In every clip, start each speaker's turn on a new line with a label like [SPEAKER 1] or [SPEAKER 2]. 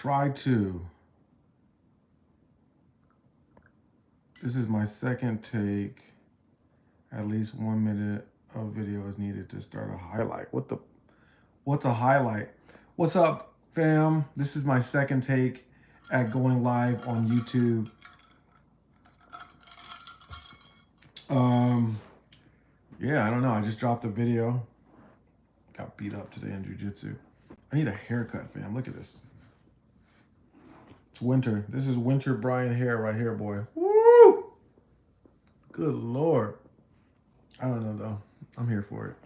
[SPEAKER 1] Try two. This is my second take. At least 1 minute of video is needed to start a highlight. What's a highlight? What's up, fam? This is my second take at going live on YouTube. Yeah, I don't know. I just dropped a video. Got beat up today in jiu-jitsu. I need a haircut, fam. Look at this. It's winter. This is winter Brian hair right here, boy. Woo! Good Lord. I don't know, though. I'm here for it.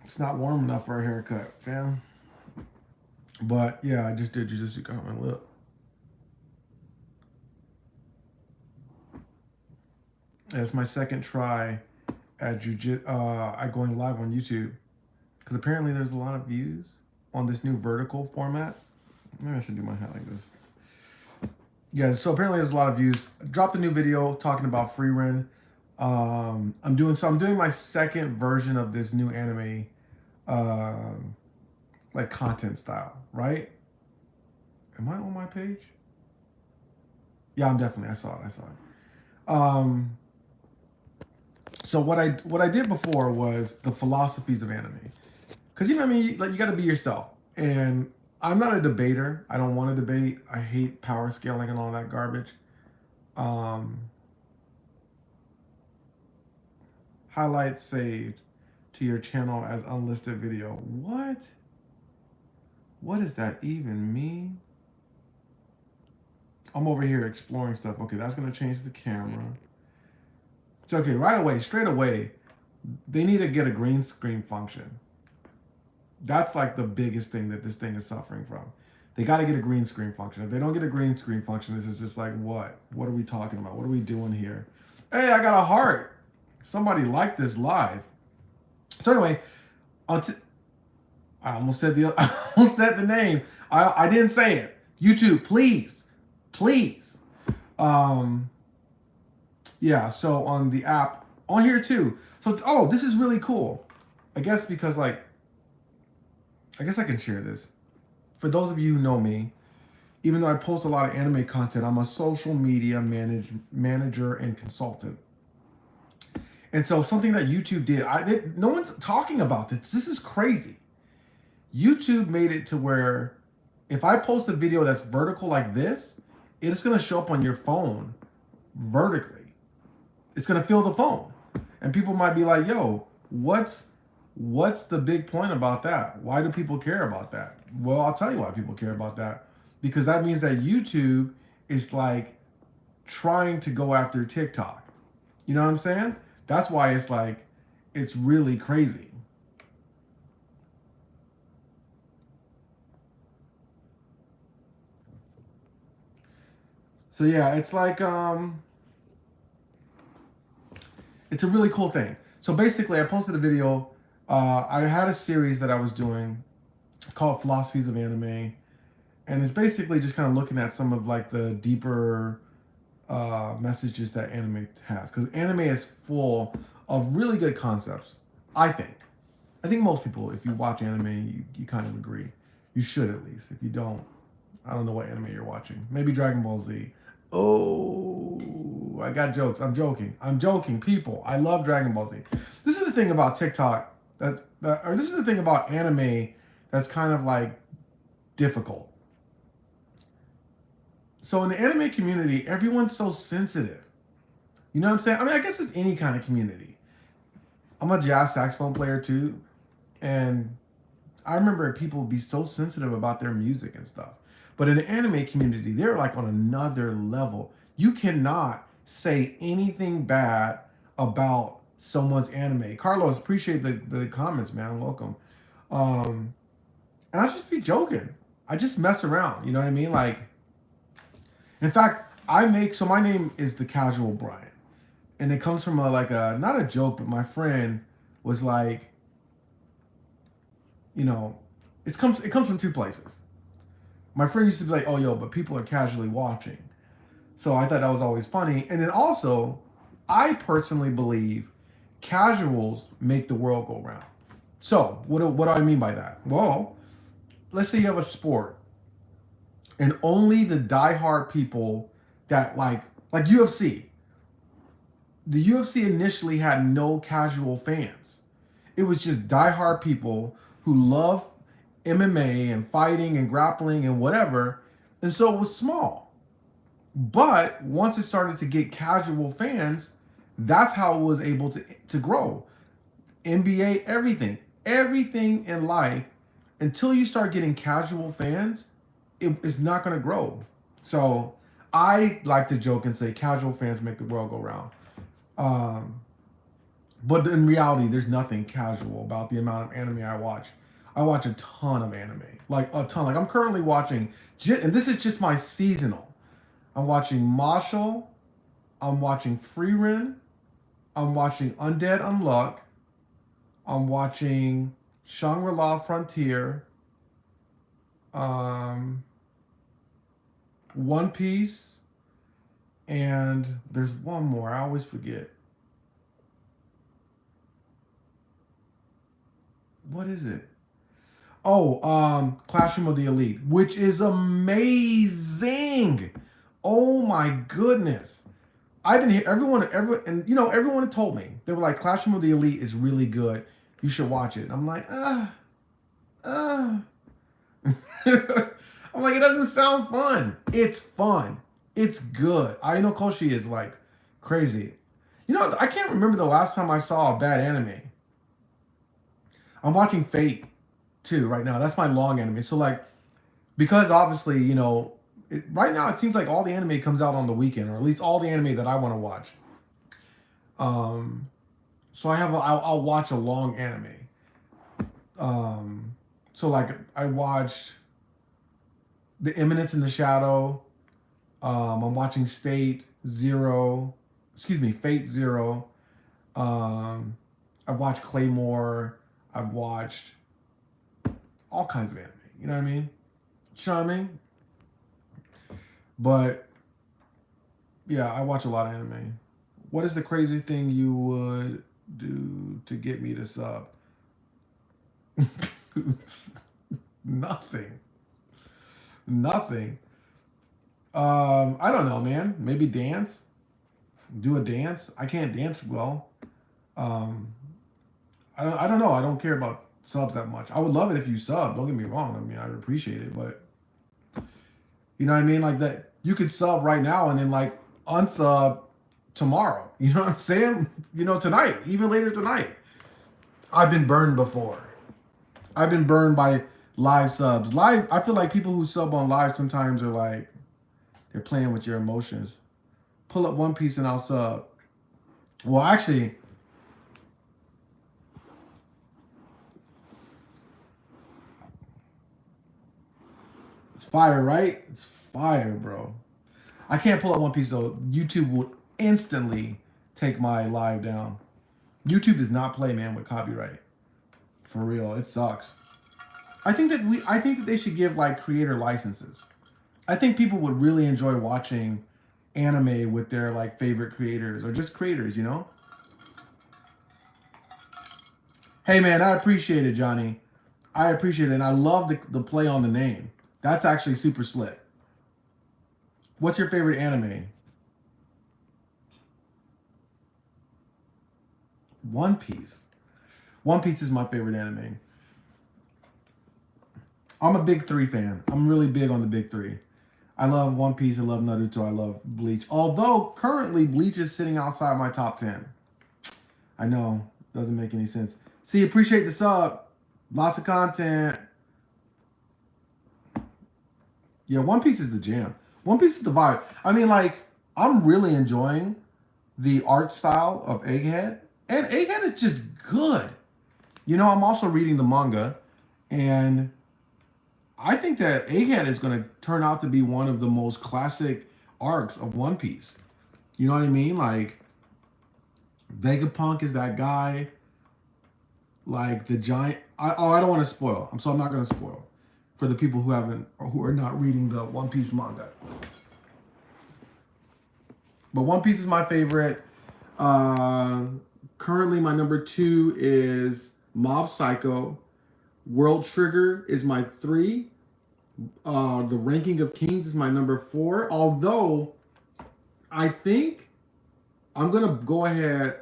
[SPEAKER 1] It's not warm enough for a haircut, fam. But, yeah, I just did jiu-jitsu. Got my lip. It's my second try at going live on YouTube. Because apparently there's a lot of views on this new vertical format. Maybe I should do my hat like this. Yeah, so apparently there's a lot of views. I dropped a new video talking about Frieren. I'm doing my second version of this new anime like content style, right? Am I on my page? Yeah, I'm definitely. I saw it. So what I did before was the philosophies of anime. Because you know what I mean? Like, you got to be yourself. And I'm not a debater. I don't want to debate. I hate power scaling and all that garbage. Highlights saved to your channel as unlisted video. What? What does that even mean? I'm over here exploring stuff. Okay, that's going to change the camera. So, okay, right away, straight away, they need to get a green screen function. That's like the biggest thing that this thing is suffering from. They got to get a green screen function. If they don't get a green screen function, this is just like, what? What are we talking about? What are we doing here? Hey, I got a heart. Somebody liked this live. So anyway, I almost said the name. I didn't say it. YouTube, please. Yeah, so on the app, on here too. So, this is really cool. I guess because I can share this. For those of you who know me, even though I post a lot of anime content, I'm a social media manager and consultant. And so something that YouTube did, no one's talking about this. This is crazy. YouTube made it to where if I post a video that's vertical like this, it's going to show up on your phone vertically. It's going to fill the phone. And people might be like, yo, what's the big point about that? Why do people care about that? Well, I'll tell you why people care about that. Because that means that YouTube is like trying to go after TikTok. You know what I'm saying? That's why it's really crazy. So yeah, it's like, it's a really cool thing. So basically I posted a video. I had a series that I was doing called Philosophies of Anime. And it's basically just kind of looking at some of like the deeper messages that anime has. Because anime is full of really good concepts, I think. I think most people, if you watch anime, you kind of agree. You should at least. If you don't, I don't know what anime you're watching. Maybe Dragon Ball Z. Oh, I got jokes. I'm joking, people. I love Dragon Ball Z. This is the thing about TikTok, or this is the thing about anime that's kind of like difficult. So in the anime community, everyone's so sensitive. You know what I'm saying? I mean, I guess it's any kind of community. I'm a jazz saxophone player too. And I remember people would be so sensitive about their music and stuff. But in the anime community, they're like on another level. You cannot say anything bad about someone's anime. Carlos, appreciate the comments, man. Welcome. And I just be joking. I just mess around. You know what I mean? Like, in fact, so my name is The Casual Brian. And it comes from not a joke, but my friend was like, you know, it comes from two places. My friend used to be like, oh, yo, but people are casually watching. So I thought that was always funny. And then also, I personally believe casuals make the world go round. So what do I mean by that? Well, let's say you have a sport and only the diehard people that like UFC. The UFC initially had no casual fans. It was just diehard people who love MMA and fighting and grappling and whatever. And so it was small. But once it started to get casual fans, that's how it was able to grow. NBA, everything in life, until you start getting casual fans, it's not going to grow. So I like to joke and say casual fans make the world go round. But in reality, there's nothing casual about the amount of anime I watch. I watch a ton of anime, like a ton. Like I'm currently watching, and this is just my seasonal. I'm watching Marshall. I'm watching Frieren. I'm watching Undead Unluck. I'm watching Shangri-La Frontier. One Piece. And there's one more. I always forget. What is it? Oh, Classroom of the Elite, which is amazing. Oh my goodness. I've been here, everyone, and everyone told me. They were like, Classroom of the Elite is really good. You should watch it. I'm like, I'm like, it doesn't sound fun. It's fun. It's good. I know Koshi is like crazy. I can't remember the last time I saw a bad anime. I'm watching Fate 2 right now. That's my long anime. So like, because obviously, right now it seems like all the anime comes out on the weekend, or at least all the anime that I want to watch. So I'll watch a long anime. So like I watched The Eminence in the Shadow. I'm watching Fate Zero. I've watched Claymore. I've watched all kinds of anime. You know what I mean? Charming. But yeah, I watch a lot of anime. What is the craziest thing you would do to get me to sub? Nothing. I don't know, man. Maybe dance. Do a dance. I can't dance well. I don't know. I don't care about subs that much. I would love it if you sub. Don't get me wrong. I mean, I'd appreciate it, but you know what I mean? Like that, you could sub right now and then like unsub tomorrow. You know what I'm saying? Tonight, even later tonight. I've been burned before. I've been burned by live subs. I feel like people who sub on live sometimes are like, they're playing with your emotions. Pull up One Piece and I'll sub. Well, actually, it's fire, right? It's fire, bro. I can't pull up One Piece though. YouTube would instantly take my live down. YouTube does not play, man, with copyright. For real, it sucks. I think that they should give like creator licenses. I think people would really enjoy watching anime with their like favorite creators or just creators, Hey man, I appreciate it, Johnny. I appreciate it, and I love the play on the name. That's actually super slick. What's your favorite anime? One Piece. One Piece is my favorite anime. I'm a big 3 fan. I'm really big on the big 3. I love One Piece. I love Naruto. I love Bleach. Although currently Bleach is sitting outside my top 10. I know. Doesn't make any sense. See, appreciate the sub. Lots of content. Yeah, One Piece is the jam. One Piece is the vibe. I mean, like, I'm really enjoying the art style of Egghead. And Egghead is just good. I'm also reading the manga. And I think that Egghead is going to turn out to be one of the most classic arcs of One Piece. You know what I mean? Like, Vegapunk is that guy. Like, the giant... I don't want to spoil. So I'm not going to spoil. For the people who are not reading the One Piece manga. But One Piece is my favorite. Currently, my number 2 is Mob Psycho. World Trigger is my 3. The Ranking of Kings is my number 4. Although I think I'm gonna go ahead.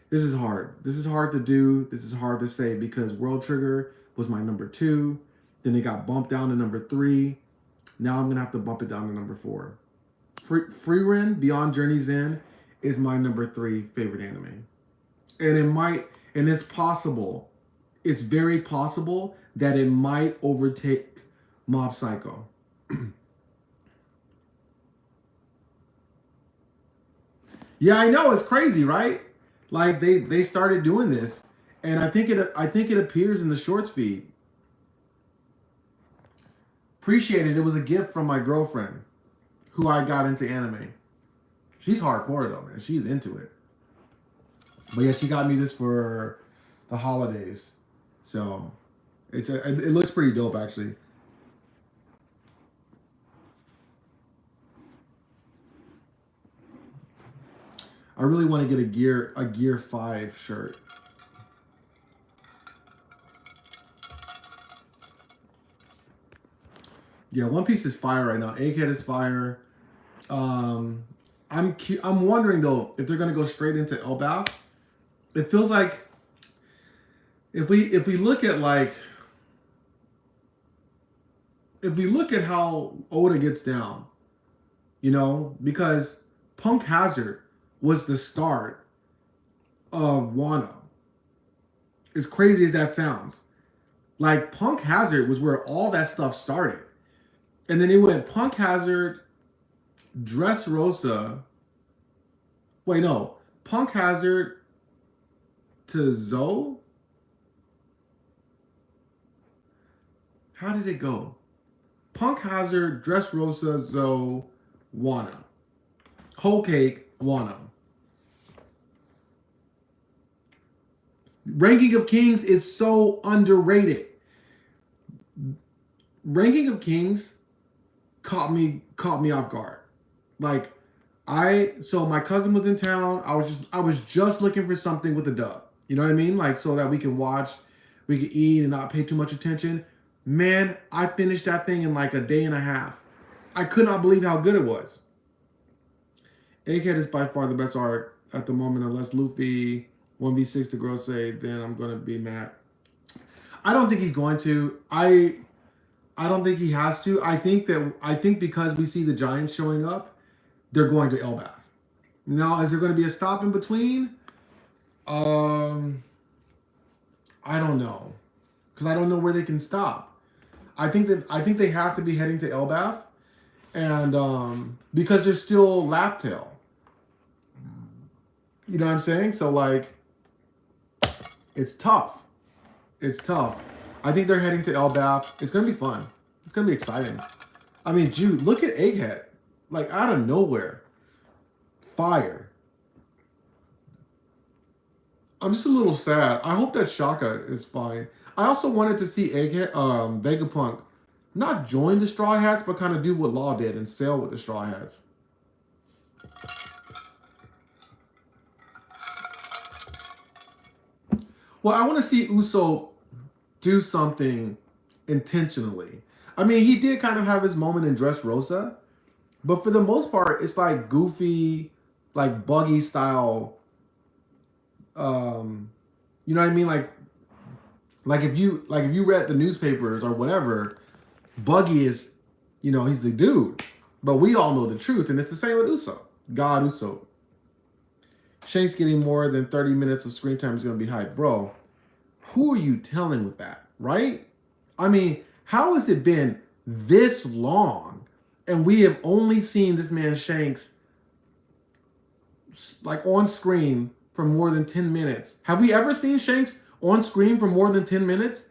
[SPEAKER 1] This is hard. This is hard to do. This is hard to say because World Trigger was my number 2. Then it got bumped down to number 3. Now I'm gonna have to bump it down to number 4. Frieren Beyond Journey's End is my number 3 favorite anime, and it's possible. It's very possible that it might overtake Mob Psycho. Yeah, I know, it's crazy, right? Like they started doing this, and I think it appears in the shorts feed. Appreciate it. It was a gift from my girlfriend, who I got into anime. She's hardcore though, man. She's into it. But yeah, she got me this for the holidays, so it looks pretty dope actually. I really want to get a Gear 5 shirt. Yeah, One Piece is fire right now. Egghead is fire. I'm wondering though if they're gonna go straight into Elbaf. It feels like if we look at how Oda gets down, because Punk Hazard was the start of Wano. As crazy as that sounds, like Punk Hazard was where all that stuff started, and then it went Punk Hazard, Dressrosa. Wait, no, Punk Hazard to Zoe. How did it go? Punk Hazard, Dressrosa, Zoe, Wano. Whole Cake, Wano. Ranking of Kings is so underrated. Ranking of Kings caught me off guard. Like so my cousin was in town. I was just looking for something with a dub. You know what I mean? Like so that we can watch, we can eat and not pay too much attention. Man, I finished that thing in like a day and a half. I could not believe how good it was. Egghead is by far the best art at the moment, unless Luffy 1v6 the girls say, then I'm gonna be mad. I don't think he's going to. I don't think he has to. I think because we see the Giants showing up, they're going to Elbaf. Now, is there going to be a stop in between? I don't know, because I don't know where they can stop. I think they have to be heading to Elbaf, and because there's still Laptail. You know what I'm saying? So like, it's tough. It's tough. I think they're heading to Elbaf. It's gonna be fun. It's gonna be exciting. I mean, Jude, look at Egghead, like out of nowhere, fire. I'm just a little sad. I hope that Shaka is fine. I also wanted to see Egghead, Vegapunk, not join the Straw Hats, but kind of do what Law did and sail with the Straw Hats. Well, I want to see Usopp do something intentionally. I mean, he did kind of have his moment in Dressrosa, but for the most part, it's like goofy, like Buggy style. You know what I mean? Like if you read the newspapers or whatever, Buggy is, he's the dude. But we all know the truth, and it's the same with Usopp. God Usopp. Shanks getting more than 30 minutes of screen time is going to be hype. Bro, who are you telling with that, right? I mean, how has it been this long and we have only seen this man Shanks like on screen for more than 10 minutes? Have we ever seen Shanks on screen for more than 10 minutes?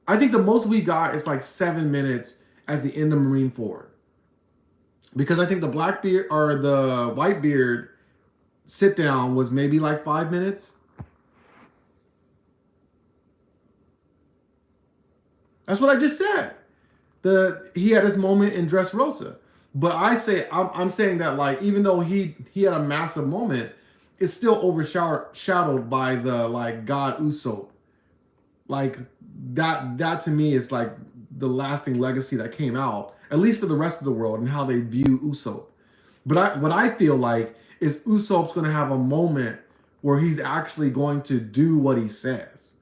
[SPEAKER 1] I think the most we got is like 7 minutes at the end of Marineford. Because I think the Blackbeard or the Whitebeard sit down was maybe like 5 minutes. That's what I just said. He had his moment in Dressrosa. But I'm saying that like even though he had a massive moment, it's still overshadowed by the like God Usopp. Like that to me is like the lasting legacy that came out, at least for the rest of the world and how they view Usopp. But what I feel like is Usopp's going to have a moment where he's actually going to do what he says.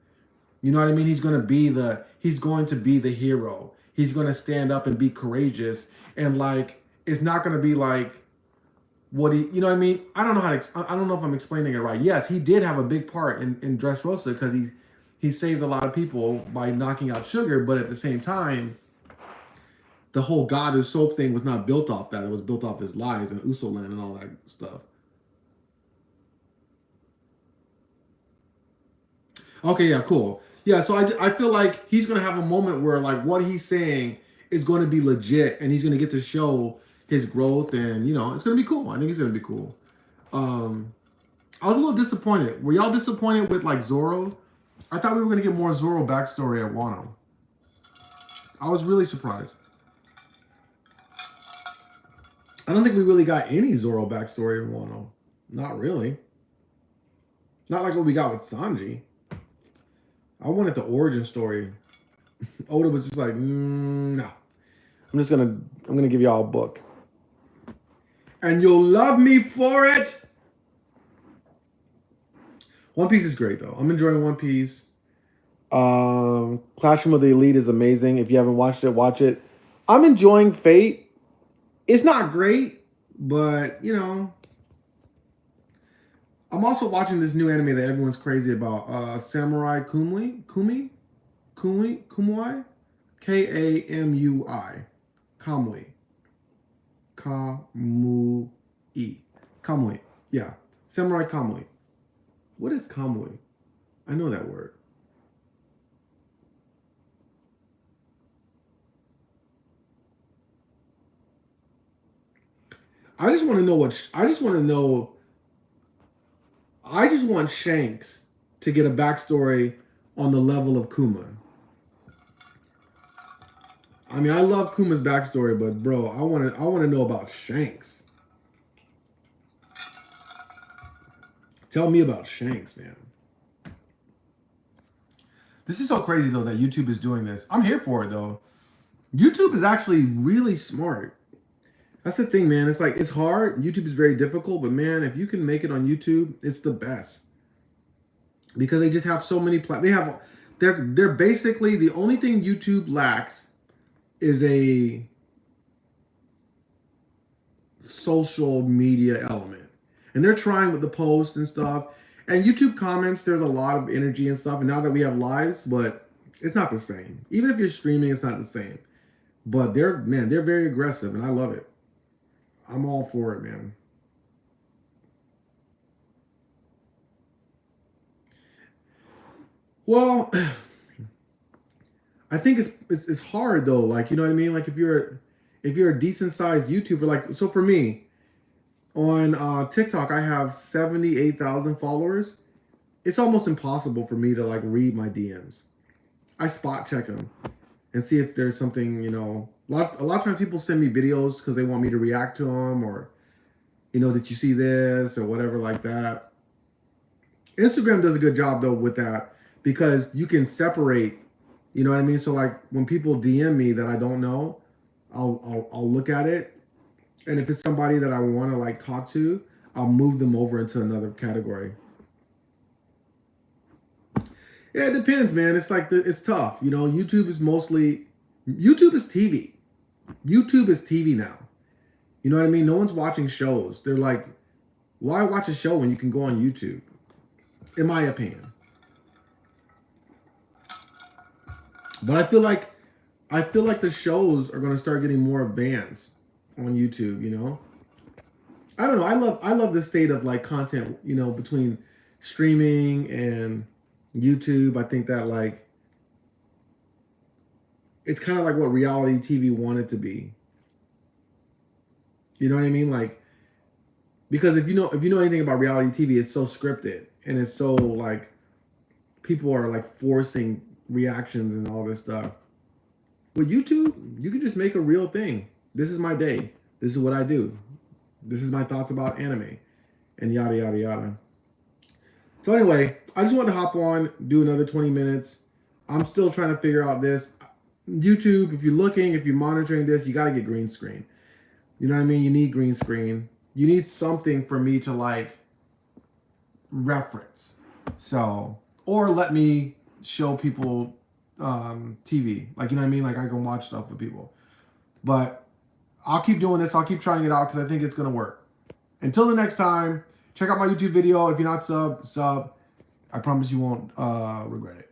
[SPEAKER 1] You know what I mean? He's going to be the hero. He's going to stand up and be courageous, and like it's not going to be like what he, you know what I mean? I don't know I don't know if I'm explaining it right. Yes, he did have a big part in Dressrosa because he saved a lot of people by knocking out Sugar, but at the same time, the whole God Usopp thing was not built off that. It was built off his lies and Usoland and all that stuff. Okay, yeah, cool. Yeah, so I feel like he's going to have a moment where like what he's saying is going to be legit and he's going to get to show his growth, and you know, it's going to be cool. I think it's going to be cool. I was a little disappointed. Were y'all disappointed with like Zoro? I thought we were going to get more Zoro backstory at Wano. I was really surprised. I don't think we really got any Zoro backstory in Wano. Not really. Not like what we got with Sanji. I wanted the origin story. Oda was just like, no. I'm gonna give y'all a book. And you'll love me for it. One Piece is great though. I'm enjoying One Piece. Classroom of the Elite is amazing. If you haven't watched it, watch it. I'm enjoying Fate. It's not great, but you know. I'm also watching this new anime that everyone's crazy about. Samurai Kumui? Kamui? Kamui? Kamui. Kamui. Kamui. Kamui. Yeah. Samurai Kamui. What is Kamui? I know that word. I just want Shanks to get a backstory on the level of Kuma. I mean, I love Kuma's backstory, but bro, I want to know about Shanks. Tell me about Shanks, man. This is so crazy though that YouTube is doing this. I'm here for it though. YouTube is actually really smart. That's the thing, man. It's like it's hard. YouTube is very difficult, but man, if you can make it on YouTube, it's the best. Because they just have so many they're basically the only thing YouTube lacks is a social media element. And they're trying with the posts and stuff. And YouTube comments, there's a lot of energy and stuff. And now that we have lives, but it's not the same. Even if you're streaming, it's not the same. But they're very aggressive and I love it. I'm all for it, man. Well, I think it's hard though. Like, you know what I mean? Like if you're a decent sized YouTuber, like so for me, on TikTok I have 78,000 followers. It's almost impossible for me to like read my DMs. I spot check them and see if there's something, you know. A lot of times people send me videos because they want me to react to them, or, you know, did you see this or whatever like that. Instagram does a good job though with that because you can separate, you know what I mean? So like when people DM me that I don't know, I'll look at it, and if it's somebody that I want to like talk to, I'll move them over into another category. Yeah, it depends, man. It's like it's tough, you know. YouTube is TV. YouTube is TV now. You know what I mean? No one's watching shows. They're like, why watch a show when you can go on YouTube? In my opinion. But I feel like the shows are going to start getting more advanced on YouTube, you know? I don't know. I love the state of like content, you know, between streaming and YouTube. I think that like it's kind of like what reality TV wanted to be. You know what I mean? Like, because if you know anything about reality TV, it's so scripted and it's so like people are like forcing reactions and all this stuff. With YouTube, you can just make a real thing. This is my day. This is what I do. This is my thoughts about anime, and yada yada yada. So anyway, I just wanted to hop on, do another 20 minutes. I'm still trying to figure out this. YouTube, if you're looking, if you're monitoring this, you got to get green screen. You know what I mean? You need green screen. You need something for me to like reference. So, or let me show people TV. Like, you know what I mean? Like I can watch stuff with people. But I'll keep doing this. I'll keep trying it out because I think it's going to work. Until the next time, check out my YouTube video. If you're not sub. I promise you won't regret it.